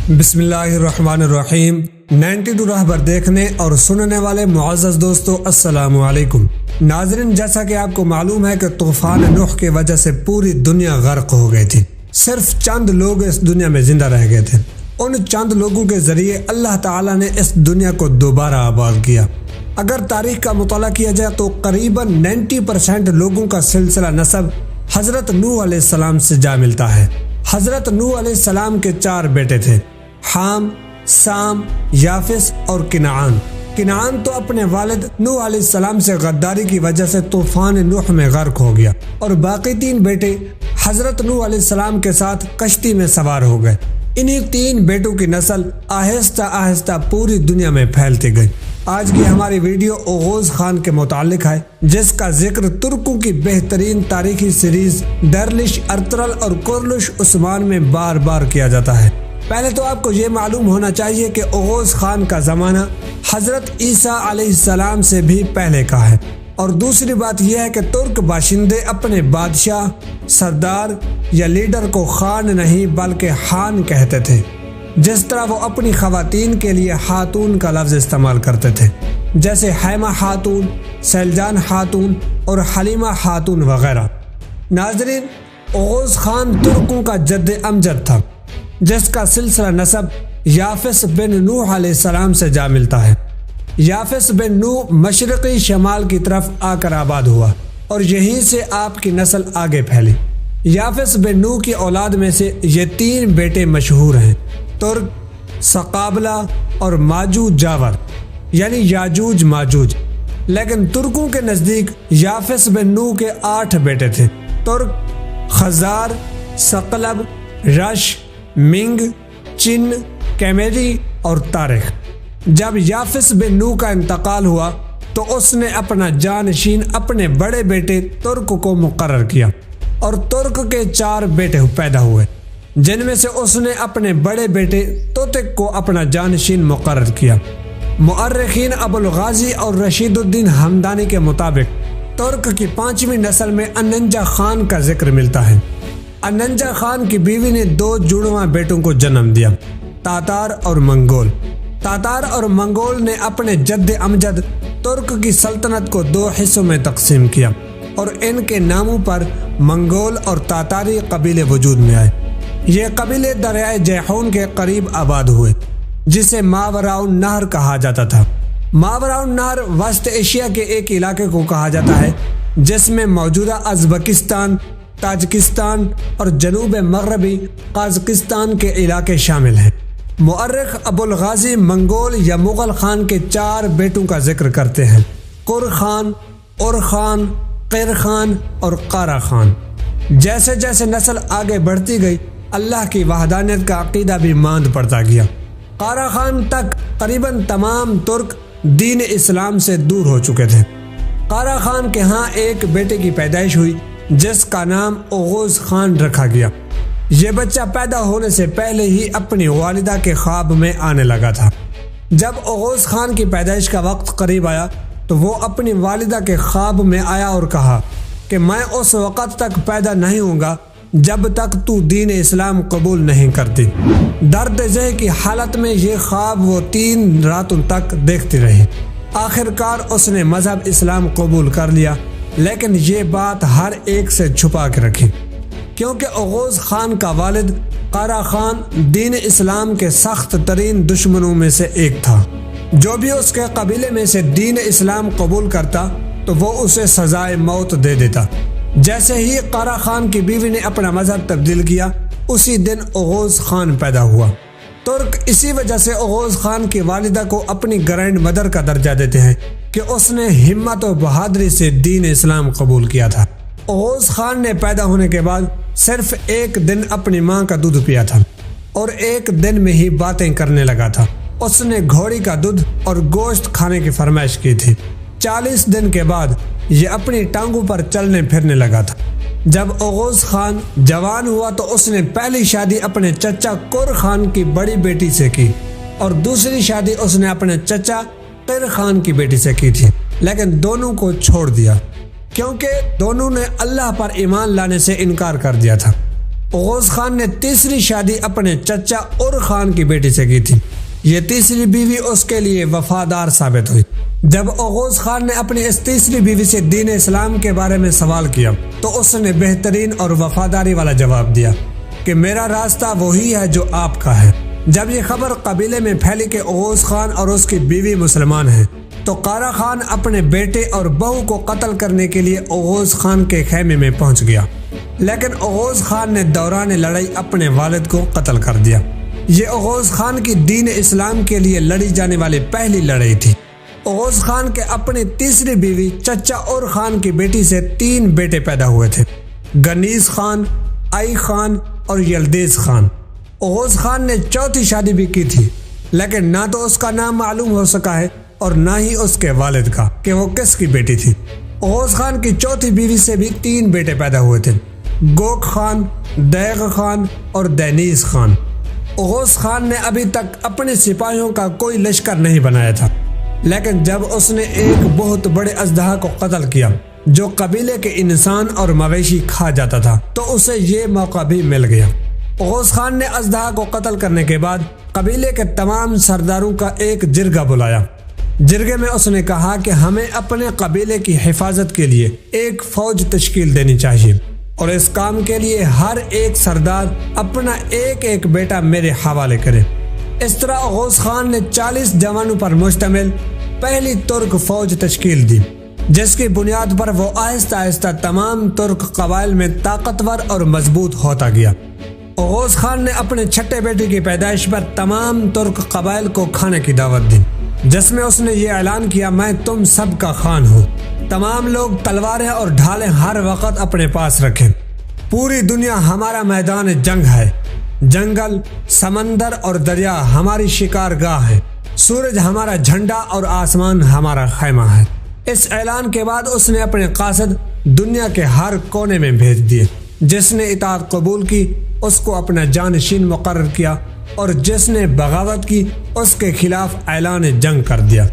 بسم اللہ الرحمن الرحیم 92 رہبر دیکھنے اور سننے والے معزز دوستو السلام علیکم۔ ناظرین، جیسا کہ آپ کو معلوم ہے کہ طوفان نوح کی وجہ سے پوری دنیا غرق ہو گئی تھی، صرف چند لوگ اس دنیا میں زندہ رہ گئے تھے۔ ان چند لوگوں کے ذریعے اللہ تعالیٰ نے اس دنیا کو دوبارہ آباد کیا۔ اگر تاریخ کا مطالعہ کیا جائے تو قریباً 90% لوگوں کا سلسلہ نسب حضرت نوح علیہ السلام سے جا ملتا ہے۔ حضرت نوح علیہ السلام کے 4 بیٹے تھے، حام، سام، یافس اور کنعان۔ کنعان تو اپنے والد نوح علیہ السلام سے غداری کی وجہ سے طوفان نوح میں غرق ہو گیا، اور باقی 3 بیٹے حضرت نوح علیہ السلام کے ساتھ کشتی میں سوار ہو گئے۔ انہی 3 بیٹوں کی نسل آہستہ آہستہ پوری دنیا میں پھیلتی گئی۔ آج کی ہماری ویڈیو اوغوز خان کے متعلق ہے، جس کا ذکر ترکوں کی بہترین تاریخی سیریز ڈرلش ارطغرل اور کورلش عثمان میں بار بار کیا جاتا ہے۔ پہلے تو آپ کو یہ معلوم ہونا چاہیے کہ اوغوز خان کا زمانہ حضرت عیسیٰ علیہ السلام سے بھی پہلے کا ہے، اور دوسری بات یہ ہے کہ ترک باشندے اپنے بادشاہ، سردار یا لیڈر کو خان نہیں بلکہ خان کہتے تھے، جس طرح وہ اپنی خواتین کے لیے خاتون کا لفظ استعمال کرتے تھے، جیسے حیمہ خاتون، سیلجان خاتون اور حلیمہ خاتون وغیرہ۔ ناظرین، اوغوز خان ترکوں کا جد امجد تھا، جس کا سلسلہ نسب یافس بن نوح علیہ السلام سے جا ملتا ہے۔ یافس بن نوح مشرقی شمال کی طرف آ کر آباد ہوا، اور یہیں سے آپ کی نسل آگے پھیلی۔ یافس بن نوح کی اولاد میں سے یہ 3 بیٹے مشہور ہیں، ترک، سقابلہ اور ماجوج جاور، یعنی یاجوج ماجوج۔ لیکن ترکوں کے نزدیک یافس بن نوح کے 8 بیٹے تھے، ترک، خزار، سقلب، رش، منگ، چن، کیمیری اور تارخ۔ جب یافس بن نوح کا انتقال ہوا تو اس نے اپنا جانشین اپنے بڑے بیٹے ترک کو مقرر کیا، اور ترک کے 4 بیٹے پیدا ہوئے، جن میں سے اس نے اپنے بڑے بیٹے توتک کو اپنا جانشین مقرر کیا۔ مؤرخین ابو الغازی اور رشید الدین ہمدانی کے مطابق ترک کی 5ویں نسل میں اننجا خان کا ذکر ملتا ہے۔ اننجا خان کی بیوی نے 2 جڑواں بیٹوں کو جنم دیا، تاتار اور منگول۔ تاتار اور منگول نے اپنے جد امجد ترک کی سلطنت کو 2 حصوں میں تقسیم کیا، اور ان کے ناموں پر منگول اور تاتاری قبیلے وجود میں آئے۔ یہ قبیلے دریائے جیحون کے قریب آباد ہوئے، جسے ماوراء نہر کہا جاتا تھا۔ ماوراء نہر وسط ایشیا کے ایک علاقے کو کہا جاتا ہے، جس میں موجودہ ازبکستان، تاجکستان اور جنوب مغربی قازقستان کے علاقے شامل ہیں۔ مؤرخ ابو الغازی منگول یا مغل خان کے 4 بیٹوں کا ذکر کرتے ہیں، قر خان، اور خان، قیر خان اور قارا خان۔ جیسے جیسے نسل آگے بڑھتی گئی، اللہ کی وحدانیت کا عقیدہ بھی ماند پڑتا گیا۔ قارا خان تک قریباً تمام ترک دین اسلام سے دور ہو چکے تھے۔ قارا خان کے ہاں ایک بیٹے کی پیدائش ہوئی، جس کا نام اوغوز خان رکھا گیا۔ یہ بچہ پیدا ہونے سے پہلے ہی اپنی والدہ کے خواب میں آنے لگا تھا۔ جب اوغوز خان کی پیدائش کا وقت قریب آیا تو وہ اپنی والدہ کے خواب میں آیا اور کہا کہ میں اس وقت تک پیدا نہیں ہوں گا جب تک تو دین اسلام قبول نہیں کرتی۔ درد ذہ کی حالت میں یہ خواب وہ 3 راتوں تک دیکھتی رہی۔ آخر کار اس نے مذہب اسلام قبول کر لیا، لیکن یہ بات ہر ایک سے چھپا کے رکھی، کیونکہ اوغوز خان کا والد قارا خان دین اسلام کے سخت ترین دشمنوں میں سے ایک تھا۔ جو بھی اس کے قبیلے میں سے دین اسلام قبول کرتا تو وہ اسے سزائے موت دے دیتا۔ جیسے ہی قارا خان کی بیوی نے اپنا مذہب تبدیل کیا، اسی دن اوغوز خان پیدا ہوا۔ ترک اسی وجہ سے اوغوز خان کی والدہ کو اپنی گرینڈ مدر کا درجہ دیتے ہیں کہ اس نے ہمت و بہادری سے دین اسلام قبول کیا تھا۔ اوغوز خان نے پیدا ہونے کے بعد صرف 1 دن اپنی ماں کا دودھ پیا تھا، اور 1 دن میں ہی باتیں کرنے لگا تھا۔ اس نے گھوڑی کا دودھ اور گوشت کھانے کی فرمائش کی تھی۔ 40 دن کے بعد یہ اپنی ٹانگوں پر چلنے پھرنے لگا تھا۔ جب اوغوز خان جوان ہوا تو اس نے پہلی شادی اپنے چچا قر خان کی بڑی بیٹی سے کی، اور دوسری شادی اس نے اپنے چچا قیر خان کی بیٹی سے کی تھی، لیکن دونوں کو چھوڑ دیا کیونکہ دونوں نے اللہ پر ایمان لانے سے انکار کر دیا تھا۔ اوغوز خان نے تیسری شادی اپنے چچا اور خان کی بیٹی سے کی تھی۔ یہ تیسری بیوی اس کے لیے وفادار ثابت ہوئی۔ جب اوغوز خان نے اپنی اس تیسری بیوی سے دین اسلام کے بارے میں سوال کیا تو اس نے بہترین اور وفاداری والا جواب دیا کہ میرا راستہ وہی ہے جو آپ کا ہے۔ جب یہ خبر قبیلے میں پھیلی کہ اوغوز خان اور اس کی بیوی مسلمان ہیں تو قارا خان اپنے بیٹے اور بہو کو قتل کرنے کے لیے اوغوز خان کے خیمے میں پہنچ گیا، لیکن اوغوز خان نے دوران لڑائی اپنے والد کو قتل کر دیا۔ یہ اوغوز خان کی دین اسلام کے لیے لڑی جانے والی پہلی لڑائی تھی۔ اوغوز خان کے اپنی تیسری بیوی چچا اور خان کی بیٹی سے 3 بیٹے پیدا ہوئے تھے، گنیز خان، آئی خان اور یلدیز خان۔ اوغوز خان نے چوتھی شادی بھی کی تھی، لیکن نہ تو اس کا نام معلوم ہو سکا ہے اور نہ ہی اس کے والد کا کہ وہ کس کی بیٹی تھی۔ اوغوز خان کی چوتھی بیوی سے بھی 3 بیٹے پیدا ہوئے تھے، گوک خان، دیغ خان اور دینیز خان۔ اوغوز خان نے ابھی تک اپنے سپاہیوں کا کوئی لشکر نہیں بنایا تھا، لیکن جب اس نے ایک بہت بڑے اژدہا کو قتل کیا جو قبیلے کے انسان اور مویشی کھا جاتا تھا تو اسے یہ موقع بھی مل گیا۔ اوغوز خان نے اژدہا کو قتل کرنے کے بعد قبیلے کے تمام سرداروں کا ایک جرگہ بلایا۔ جرگے میں اس نے کہا کہ ہمیں اپنے قبیلے کی حفاظت کے لیے ایک فوج تشکیل دینی چاہیے اور اس کام کے لیے ہر ایک سردار اپنا ایک ایک بیٹا میرے حوالے کرے۔ اس طرح اوغوز خان نے 40 جوانوں پر مشتمل پہلی ترک فوج تشکیل دی، جس کی بنیاد پر وہ آہستہ آہستہ تمام ترک قبائل میں طاقتور اور مضبوط ہوتا گیا۔ اوغوز خان نے اپنے چھٹے بیٹے کی پیدائش پر تمام ترک قبائل کو کھانے کی دعوت دی، جس میں اس نے یہ اعلان کیا، میں تم سب کا خان ہوں۔ تمام لوگ تلواریں اور ڈھالیں ہر وقت اپنے پاس رکھیں۔ پوری دنیا ہمارا میدان جنگ ہے، جنگل، سمندر اور دریا ہماری شکار گاہ ہے، سورج ہمارا جھنڈا اور آسمان ہمارا خیمہ ہے۔ اس اعلان کے بعد اس نے اپنے قاصد دنیا کے ہر کونے میں بھیج دیے۔ جس نے اطاعت قبول کی اس کو اپنا جانشین مقرر کیا اور جس نے بغاوت کی اس کے خلاف اعلان جنگ کر دیا۔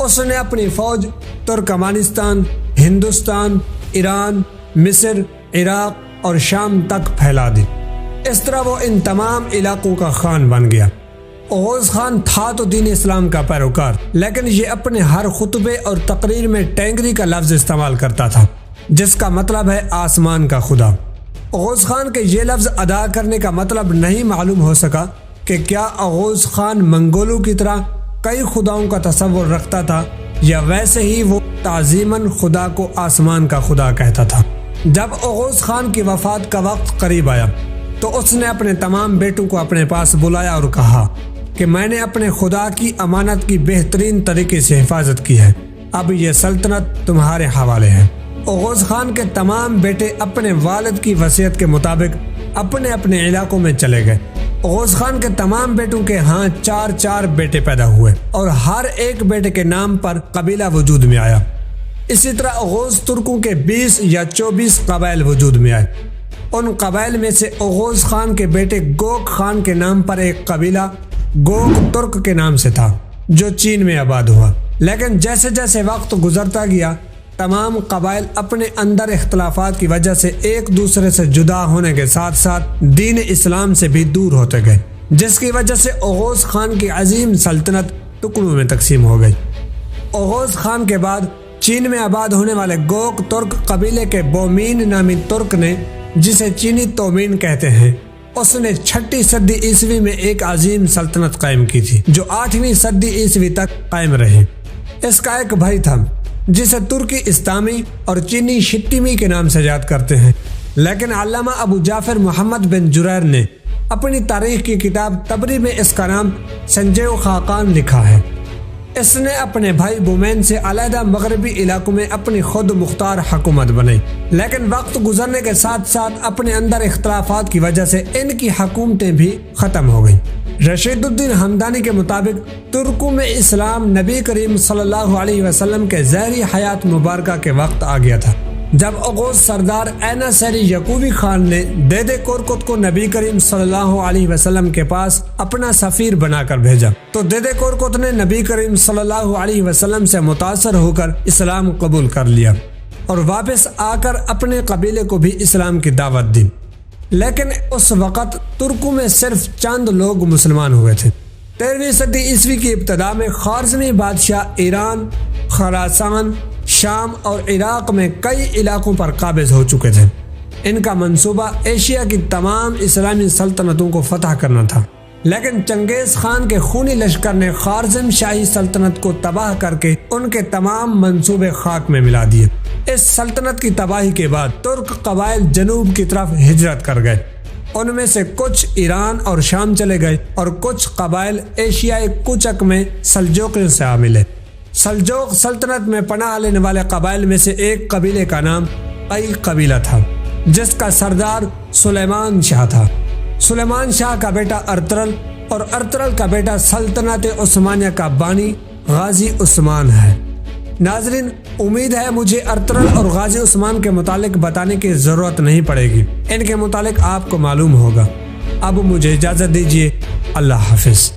اس نے اپنی فوج ترکمانستان، ہندوستان، ایران، مصر، عراق اور شام تک پھیلا دی۔ اس طرح وہ ان تمام علاقوں کا خان بن گیا۔ اوغوز خان تھا تو دین اسلام کا پیروکار، لیکن یہ اپنے ہر خطبے اور تقریر میں ٹینگری کا لفظ استعمال کرتا تھا، جس کا مطلب ہے آسمان کا خدا۔ اوغوز خان کے یہ لفظ ادا کرنے کا مطلب نہیں معلوم ہو سکا کہ کیا اوغوز خان منگولوں کی طرح کئی خداؤں کا تصور رکھتا تھا یا ویسے ہی وہ تعظیماً خدا کو آسمان کا خدا کہتا تھا۔ جب اوغوز خان کی وفات کا وقت قریب آیا تو اس نے اپنے تمام بیٹوں کو اپنے پاس بلایا اور کہا کہ میں نے اپنے خدا کی امانت کی بہترین طریقے سے حفاظت کی ہے، اب یہ سلطنت تمہارے حوالے ہے۔ اوغوز خان کے تمام بیٹے اپنے والد کی وصیت کے مطابق اپنے اپنے علاقوں میں چلے گئے۔ اوغوز خان کے تمام بیٹوں کے ہاں 4 بیٹے پیدا ہوئے اور ہر ایک بیٹے کے نام پر قبیلہ وجود میں آیا۔ اسی طرح اوغوز ترکوں کے 20 یا 24 قبائل وجود میں آئے۔ ان قبائل میں سے اوغوز خان کے بیٹے گوک خان کے نام پر ایک قبیلہ گوک ترک کے نام سے تھا جو چین میں آباد ہوا، لیکن جیسے جیسے وقت گزرتا گیا تمام قبائل اپنے اندر اختلافات کی وجہ سے ایک دوسرے سے جدا ہونے کے ساتھ ساتھ دین اسلام سے بھی دور ہوتے گئے، جس کی وجہ سے اوغوز خان کی عظیم سلطنت ٹکڑوں میں تقسیم ہو گئی۔ اوغوز خان کے بعد چین میں آباد ہونے والے گوک ترک قبیلے کے بومین نامی ترک نے، جسے چینی تومین کہتے ہیں، اس نے 6 صدی عیسوی میں ایک عظیم سلطنت قائم کی تھی جو 8ویں صدی عیسوی تک قائم رہی۔ اس کا ایک بھائی تھا جسے ترکی استامی اور چینی شٹیمی کے نام سے یاد کرتے ہیں، لیکن علامہ ابو جعفر محمد بن جریر نے اپنی تاریخ کی کتاب تبری میں اس کا نام سنجیو خاقان لکھا ہے۔ اس نے اپنے بھائی بومین سے علیحدہ مغربی علاقوں میں اپنی خود مختار حکومت بنائی، لیکن وقت گزرنے کے ساتھ ساتھ اپنے اندر اختلافات کی وجہ سے ان کی حکومتیں بھی ختم ہو گئیں۔ رشید الدین ہمدانی کے مطابق ترکوں میں اسلام نبی کریم صلی اللہ علیہ وسلم کے ظاہری حیات مبارکہ کے وقت آ گیا تھا، جب اوغوز سردار اینا سیری یعقوبی خان نے دیدے کورکت کو نبی کریم صلی اللہ علیہ وسلم کے پاس اپنا سفیر بنا کر بھیجا تو دیدے کورکت نے نبی کریم صلی اللہ علیہ وسلم سے متاثر ہو کر اسلام قبول کر لیا اور واپس آ کر اپنے قبیلے کو بھی اسلام کی دعوت دی، لیکن اس وقت ترکوں میں صرف چند لوگ مسلمان ہوئے تھے۔ 13ویں صدی عیسوی کی ابتدا میں خوارزمی بادشاہ ایران، خراسان، شام اور عراق میں کئی علاقوں پر قابض ہو چکے تھے۔ ان کا منصوبہ ایشیا کی تمام اسلامی سلطنتوں کو فتح کرنا تھا، لیکن چنگیز خان کے خونی لشکر نے خوارزم شاہی سلطنت کو تباہ کر کے ان کے تمام منصوبے خاک میں ملا دیے۔ اس سلطنت کی تباہی کے بعد ترک قبائل جنوب کی طرف ہجرت کر گئے۔ ان میں سے کچھ ایران اور شام چلے گئے اور کچھ قبائل ایشیائی کوچک میں سلجوقیوں سے آ ملے۔ سلجوق سلطنت میں پناہ لینے والے قبائل میں سے ایک قبیلے کا نام قئی قبیلہ تھا، جس کا سردار سلیمان شاہ تھا۔ سلیمان شاہ کا بیٹا ارطغرل اور ارطغرل کا بیٹا سلطنت عثمانیہ کا بانی غازی عثمان ہے۔ ناظرین، امید ہے مجھے ارطغرل اور غازی عثمان کے متعلق بتانے کی ضرورت نہیں پڑے گی، ان کے متعلق آپ کو معلوم ہوگا۔ اب مجھے اجازت دیجیے، اللہ حافظ۔